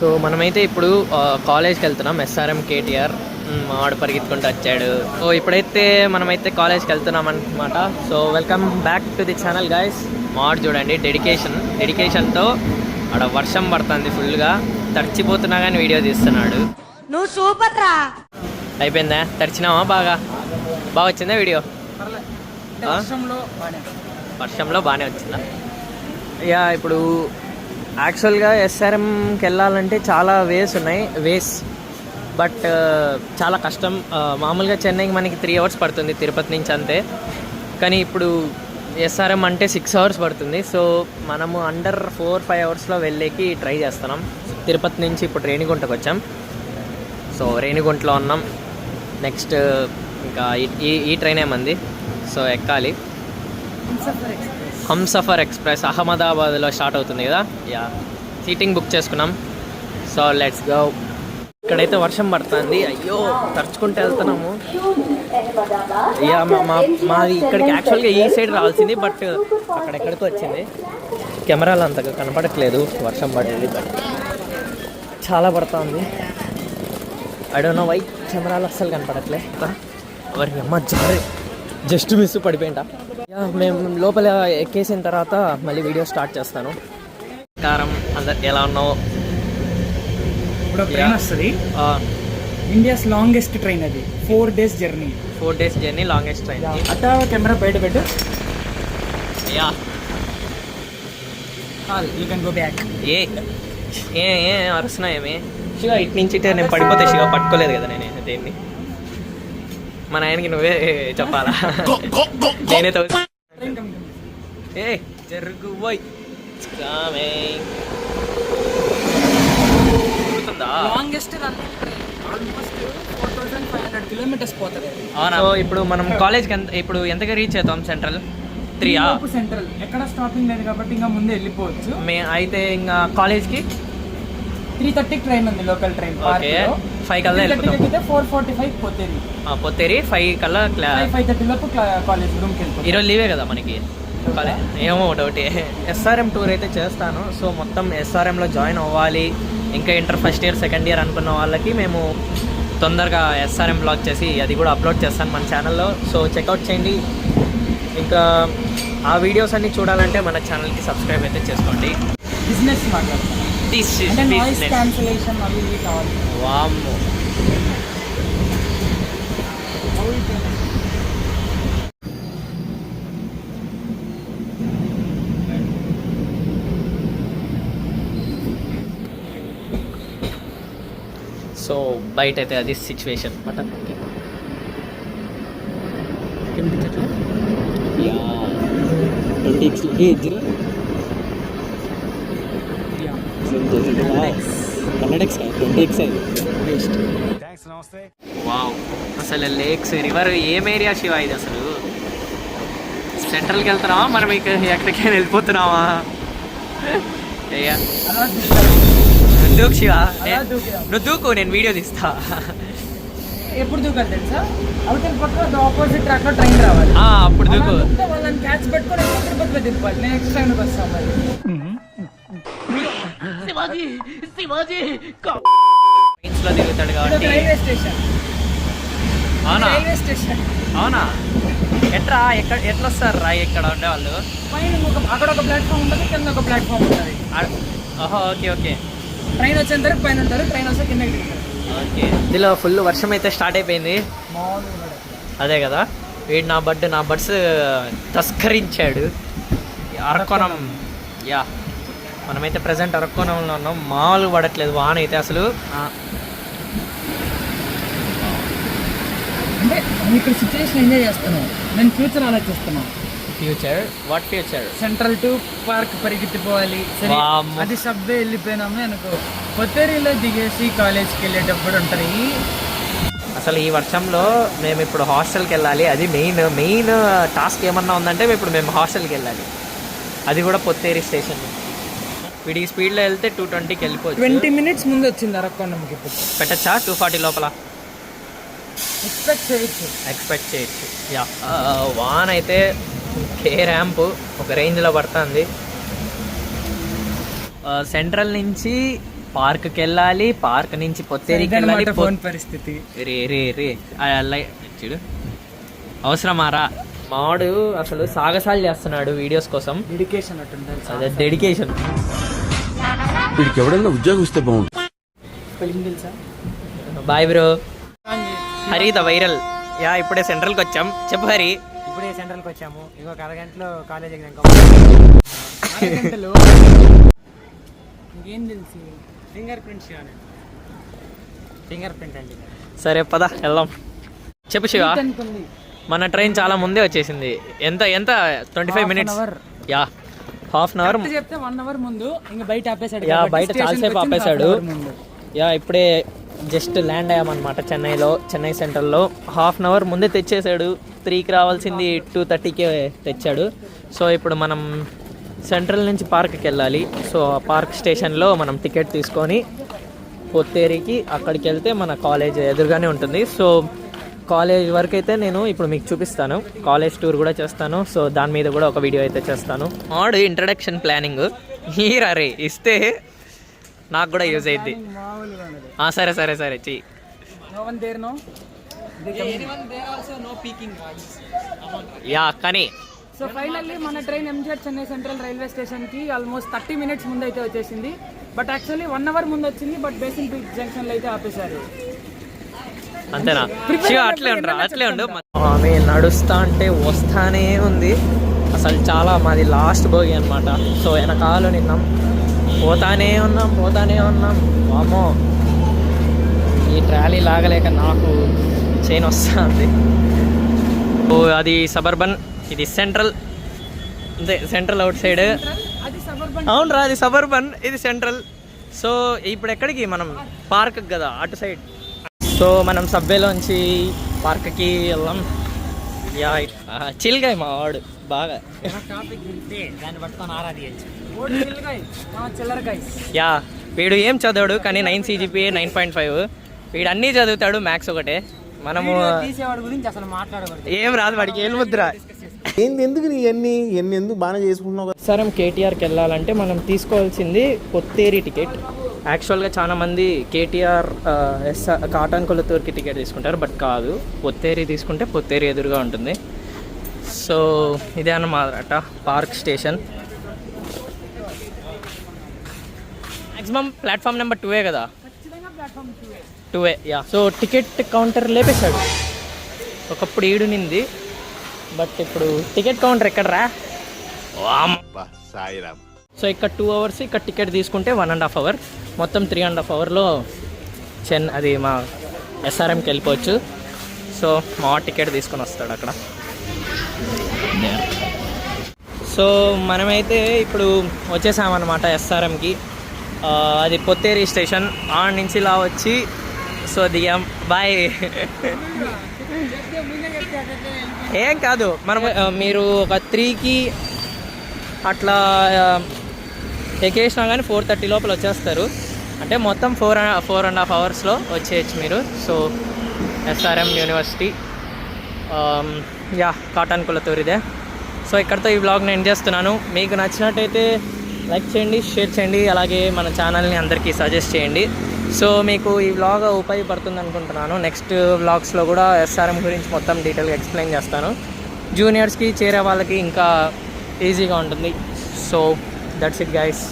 So మనమైతే ఇప్పుడు కాలేజ్కి వెళ్తున్నాం. ఎస్ఆర్ఎం కేటీఆర్ మావాడు పరిగెత్తుకుంటూ వచ్చాడు. సో ఇప్పుడైతే మనమైతే కాలేజ్కి వెళ్తున్నాం అనమాట. So welcome back to the channel guys. మావాడు చూడండి డెడికేషన్తో ఆడ వర్షం పడుతుంది ఫుల్గా, తడిచిపోతున్నా కానీ వీడియో తీస్తున్నాడు. నువ్వు సూపర్ రా. అయిపోయిందా? తడిచినావా? బాగా వచ్చిందా వీడియో? వర్షంలో బాగానే వచ్చిందా? యా, ఇప్పుడు యాక్చువల్గా ఎస్ఆర్ఎంకి వెళ్ళాలంటే చాలా వేస్ బట్ చాలా కష్టం. మామూలుగా చెన్నైకి మనకి 3 hours పడుతుంది తిరుపతి నుంచి అంతే, కానీ ఇప్పుడు ఎస్ఆర్ఎం అంటే 6 hours పడుతుంది. సో మనము అండర్ 4-5 hours వెళ్ళేకి ట్రై చేస్తున్నాం. తిరుపతి నుంచి ఇప్పుడు రేణిగుంటకు వచ్చాం. సో రేణిగుంటలో ఉన్నాం. నెక్స్ట్ ఇంకా ఈ ట్రైన్ ఏమంది, సో ఎక్కాలి. హంసఫర్ ఎక్స్ప్రెస్ అహ్మదాబాద్లో స్టార్ట్ అవుతుంది కదా. యా, సీటింగ్ బుక్ చేసుకున్నాం. So let's go. ఇక్కడైతే వర్షం పడుతుంది. అయ్యో, తడుచుకుంటూ వెళ్తున్నాము. యా, మాది ఇక్కడికి యాక్చువల్గా ఈ సైడ్ రావాల్సింది, బట్ అక్కడెక్కడికి వచ్చింది. కెమెరాలు అంతగా కనపడట్లేదు వర్షం పడేది, బట్ చాలా పడుతుంది. ఐ డోంట్ నో వై కెమెరాలు అస్సలు కనపడట్లే. ఎవరికి అమ్మ జస్ట్ మిస్ పడిపోయింట. మేము లోపల ఎక్కేసిన తర్వాత మళ్ళీ వీడియో స్టార్ట్ చేస్తాను. కారం అందరు ఎలా ఉన్నావు? ఇప్పుడు ట్రైన్ వస్తుంది, ఇండియాస్ లాంగెస్ట్ ట్రైన్ అది. 4 days జర్నీ లాంగెస్ట్ ట్రైన్. అట్ట కెమెరా బయట పెట్టు. Yeah, you can go back. ఏ అరుస్తున్నాయి ఏమి? శివ ఇటు నుంచి ఇటే నేను పడిపోతే శివ పట్టుకోలేదు కదా నేను దేన్ని. మన ఆయనకి నువ్వే చెప్పాలా? నేనే జరుగు పోయి లాంగెస్ట్ ఆల్మోస్ట్ 4500 kilometers పోతుంది. అవునా? ఇప్పుడు మనం కాలేజ్కి ఇప్పుడు ఎంతగా రీచ్ అవుతాం? సెంట్రల్ 3 సెంట్రల్ ఎక్కడ స్టాపింగ్ లేదు కాబట్టి ఇంకా ముందే వెళ్ళిపోవచ్చు. అయితే ఇంకా కాలేజ్కి 3:30 ట్రైన్ ఉంది, లోకల్ ట్రైన్. 5 కల్లా వెళ్ళిపోతాం. 4:45 పొత్తేరి 5 కల్లా 5:30 లోపు కాలేజ్ రూమ్కి వెళ్ళిపోతాం. ఈరోజు లీవే కదా మనకి. ఏమో డౌటే. ఎస్ఆర్ఎం టూర్ అయితే చేస్తాను. సో మొత్తం ఎస్ఆర్ఎంలో జాయిన్ అవ్వాలి. ఇంకా inter first year second year అనుకున్న వాళ్ళకి మేము తొందరగా ఎస్ఆర్ఎం బ్లాగ్ చేసి అది కూడా అప్లోడ్ చేస్తాను మన ఛానల్లో. సో చెక్అవుట్ చేయండి. ఇంకా ఆ వీడియోస్ అన్ని చూడాలంటే మన ఛానల్కి సబ్స్క్రైబ్ అయితే చేసుకోండి. బిజినెస్ మాట్లాడతాం. వామ్మో, సో బయట అయితే అది సిచ్యువేషన్. వావ్, అసలు లేక్స్ రివర్ ఏం ఏరియా శివ ఇది? అసలు సెంట్రల్కి వెళ్తున్నావా మనం? ఎక్కడికైనా వెళ్ళిపోతున్నావా? దూకు శివ, నువ్వు దూకు, నేను వీడియో తీస్తా. ఎప్పుడు దూకాలి తెలుసా? అవతల పక్క ఆపోజిట్ ట్రాక్ లో ట్రైన్ రావాలి. అప్పుడు దూకు. వాళ్ళని క్యాచ్ పెట్టుకొని తిరుపతిలో తిప్పాలి. నెక్స్ట్ టైం వస్తాం. లో తిరుగుతాడు కాబట్టి. Railway station. అవునా? Railway station. అవునా? ఎట్లా వస్తారు రా ఇక్కడ ఉండేవాళ్ళు? పైన అక్కడ ఒక ప్లాట్ఫామ్ ఉంటుంది, కింద ఒక ప్లాట్ఫామ్ ఉంటుంది. ఓకే. ట్రైన్ వచ్చేంత వరకు పైన ఉంటారు, ట్రైన్ వస్తే కిందకి దిగుతారు. ఓకే. ఇందులో ఫుల్ వర్షం అయితే స్టార్ట్ అయిపోయింది. అదే కదా, వీడు నా బడ్స్ తస్కరించాడు. అరకోణం. యా, మనమైతే ప్రజెంట్ అరకోణంలో ఉన్నాం. మామూలుగా పడట్లేదు వాన అయితే అసలు. అంటే నేను ఇక్కడ సిచ్యువేషన్ ఎంజాయ్ చేస్తున్నాను. నేను ఫ్యూచర్ ఆలోచిస్తున్నాను. What future? Central to Park పరిగెత్తిపోవాలి. అది సబ్వే వెళ్ళిపోయినామే అనుకో, పొత్తేరిలో దిగేసి కాలేజ్కి వెళ్ళేటప్పుడు ఉంటుంది. అసలు ఈ వర్షంలో మేము ఇప్పుడు హాస్టల్కి వెళ్ళాలి. అది మెయిన్ టాస్క్ ఏమన్నా ఉందంటే ఇప్పుడు మేము హాస్టల్కి వెళ్ళాలి. అది కూడా పొత్తేరి స్టేషన్. వీడికి స్పీడ్లో వెళ్తే 220కి వెళ్ళిపోవచ్చు. 20 minutes ముందు వచ్చింది అరకొండకి. ఇప్పుడు పెట్టచ్చా 240 లోపల? ఎక్స్పెక్ట్ చేయొచ్చు. యా, వాన్ అయితే కే ర్యాంప్ ఒక రేంజ్లో పడుతుంది. సెంట్రల్ నుంచి పార్క్కి వెళ్ళాలి, పార్క్ నుంచి పొత్తేరికి వెళ్ళాలి. ఫోన్ పరిస్థితి రే రే రే చూడు అవసరమారా. మావాడు అసలు సాగసాలు చేస్తున్నాడు వీడియోస్ కోసం. డెడికేషన్ అట్టుంటుంది. అదే డెడికేషన్. వీడికి ఎవడన్నా ఉద్యోగం ఇస్తే బాగుంటుంది. తెలుసా? Bye bro. Hari the viral. Yeah ఇప్పుడే సెంట్రల్కి వచ్చాం. చెప్పు హరి. ఇప్పుడే సెంట్రల్కి వచ్చాము. ఇంకొక అరగంటలో కాలేజ్ ఎగ్జామ్. ఇంకేం తెలుసు? ఫింగర్ ప్రింట్స్ కానీ. ఫింగర్ ప్రింట్ అండి. సరే పద వెళ్దాం. చెప్పు శివ. మన ట్రైన్ చాలా ముందే వచ్చేసింది. ఎంత 25 minutes. Yeah half an hour చెప్తే 1 hour ముందు ఇంకా బయట ఆపేసాడు. యా బయట చాలాసేపు ఆపేశాడు. యా ఇప్పుడే జస్ట్ ల్యాండ్ అయ్యామన్నమాట చెన్నై సెంట్రల్లో. హాఫ్ అన్ అవర్ ముందే తెచ్చేసాడు. 3కి రావాల్సింది 2:30కే తెచ్చాడు. సో ఇప్పుడు మనం సెంట్రల్ నుంచి పార్క్కి వెళ్ళాలి. సో ఆ పార్క్ స్టేషన్లో మనం టికెట్ తీసుకొని పొత్తేరికి అక్కడికి వెళ్తే మన కాలేజ్ ఎదురుగానే ఉంటుంది. సో కాలేజ్ వరకు అయితే నేను ఇప్పుడు మీకు చూపిస్తాను. కాలేజ్ టూర్ కూడా చేస్తాను. సో దాని మీద కూడా ఒక వీడియో అయితే చేస్తాను. ఆడు ఇంట్రడక్షన్ ప్లానింగ్ హీరా రే ఇస్తే నాకు కూడా యూజ్ అయ్యిద్ది. సరే సరే సరే చెయ్యి. యా కానీ సో ఫైనల్లీ మన train MGR Chennai central railway స్టేషన్కి ఆల్మోస్ట్ 30 minutes ముందు అయితే వచ్చేసింది. బట్ యాక్చువల్లీ 1 hour ముందు వచ్చింది. బట్ బేసిన్ బ్రిడ్జ్ జంక్షన్లో అయితే ఆపేశారు. అంతేనా? అట్లే ఉండు. ఆమె నడుస్తా అంటే వస్తానే ఉంది. అసలు చాలా మాది లాస్ట్ బోగి అనమాట. సో వెనకాల నిన్నాం, పోతానే ఉన్నాం. వామ్మో ఈ ట్రాలీ లాగలేక నాకు చైన్ వస్తుంది. ఓ అది సబర్బన్, ఇది సెంట్రల్. అంతే సెంట్రల్ అవుట్ సైడ్. అవునరా అది సబర్బన్, ఇది సెంట్రల్. సో ఇప్పుడు ఎక్కడికి మనం పార్క్ కదా అటు సైడ్. సో మనం సబ్వేలోంచి పార్క్కి వెళ్దాం. యా చిల్గాయ్ మా వాడు బాగా. యా వీడు ఏం చదవడు కానీ 9 CGPA 9.5. వీడు అన్నీ చదువుతాడు, మ్యాథ్స్ ఒకటే. మనము ఏం రాదు వాడికి. ఏం ముద్ర ఎందుకు నీ ఎన్ని ఎందుకు బాగా చేసుకుంటున్నావు? సరే కేటీఆర్కి వెళ్ళాలంటే మనం తీసుకోవాల్సింది పొత్తేరి టికెట్. యాక్చువల్గా చాలా మంది కేటీఆర్ కాటన్ కొలతూరుకి టికెట్ తీసుకుంటారు. బట్ కాదు, పొత్తేరి తీసుకుంటే పొత్తేరి ఎదురుగా ఉంటుంది. సో ఇదే అన్నమాట Park station. Maximum platform number 2 కదా. 2 యా. సో టికెట్ కౌంటర్ లేపేశాడు. ఒకప్పుడు ఈడునింది, బట్ ఇప్పుడు టికెట్ కౌంటర్ ఎక్కడరా? సో ఇక్కడ 2 hours, ఇక్కడ టికెట్ తీసుకుంటే 1.5 hour. మొత్తం 3.5 hourలో అది మా SRMకి వెళ్ళిపోవచ్చు. సో మా టికెట్ తీసుకొని వస్తాడు అక్కడ. సో మనమైతే ఇప్పుడు వచ్చేసామన్నమాట SRMకి. అది పొత్తేరి స్టేషన్. ఆడ నుంచి ఇలా వచ్చి సో దిగాం. బాయ్. ఏం కాదు, మనం మీరు ఒక 3కి అట్లా ఎక్కేసినా కానీ 4:30 లోపల వచ్చేస్తారు. అంటే మొత్తం 4.5 hours వచ్చేయచ్చు మీరు. సో SRM యూనివర్సిటీ యా కాటన్ కొలతూరిదే. సో ఇక్కడితో ఈ వ్లాగ్ని ఎండ్ చేస్తున్నాను. మీకు నచ్చినట్టయితే లైక్ చేయండి, షేర్ చేయండి, అలాగే మన ఛానల్ని అందరికీ సజెస్ట్ చేయండి. సో మీకు ఈ వ్లాగ్ ఉపయోగపడుతుంది అనుకుంటున్నాను. నెక్స్ట్ వ్లాగ్స్లో కూడా SRM గురించి మొత్తం డీటెయిల్గా ఎక్స్ప్లెయిన్ చేస్తాను. జూనియర్స్కి చేరే వాళ్ళకి ఇంకా ఈజీగా ఉంటుంది. So that's it guys.